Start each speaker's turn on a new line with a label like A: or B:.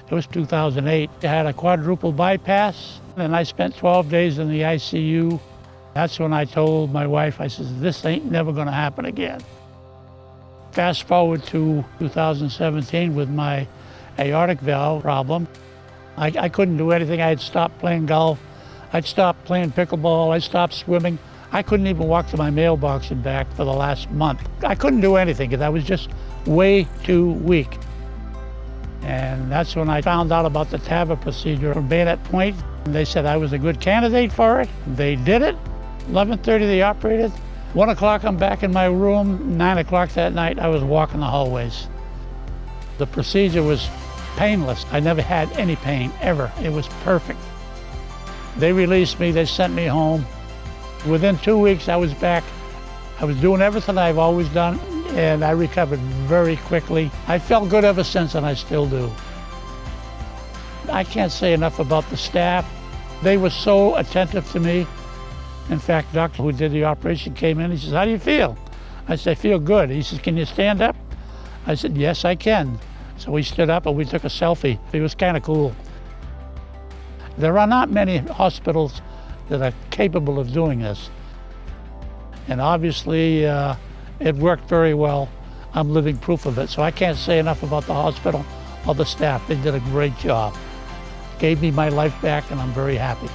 A: It was 2008. I had a quadruple bypass, and I spent 12 days in the ICU. That's when I told my wife, I said, this ain't never gonna happen again. Fast forward to 2017 with my aortic valve problem. I couldn't do anything. I had stopped playing golf. I'd stopped playing pickleball. I stopped swimming. I couldn't even walk to my mailbox and back for the last month. I couldn't do anything because I was just way too weak. And that's when I found out about the TAVR procedure from Bayonet Point. They said I was a good candidate for it. They did it. 11:30 they operated. 1 o'clock I'm back in my room. 9 o'clock that night I was walking the hallways. The procedure was painless. I never had any pain, ever. It was perfect. They released me, they sent me home. Within 2 weeks I was back. I was doing everything I've always done, and I recovered very quickly. I felt good ever since, and I still do. I can't say enough about the staff. They were so attentive to me. In fact, the doctor who did the operation came in, he says, how do you feel? I said, I feel good. He says, can you stand up? I said, yes, I can. So we stood up and we took a selfie. It was kind of cool. There are not many hospitals that are capable of doing this. And obviously, it worked very well. I'm living proof of it. So I can't say enough about the hospital or the staff. They did a great job. Gave me my life back, and I'm very happy.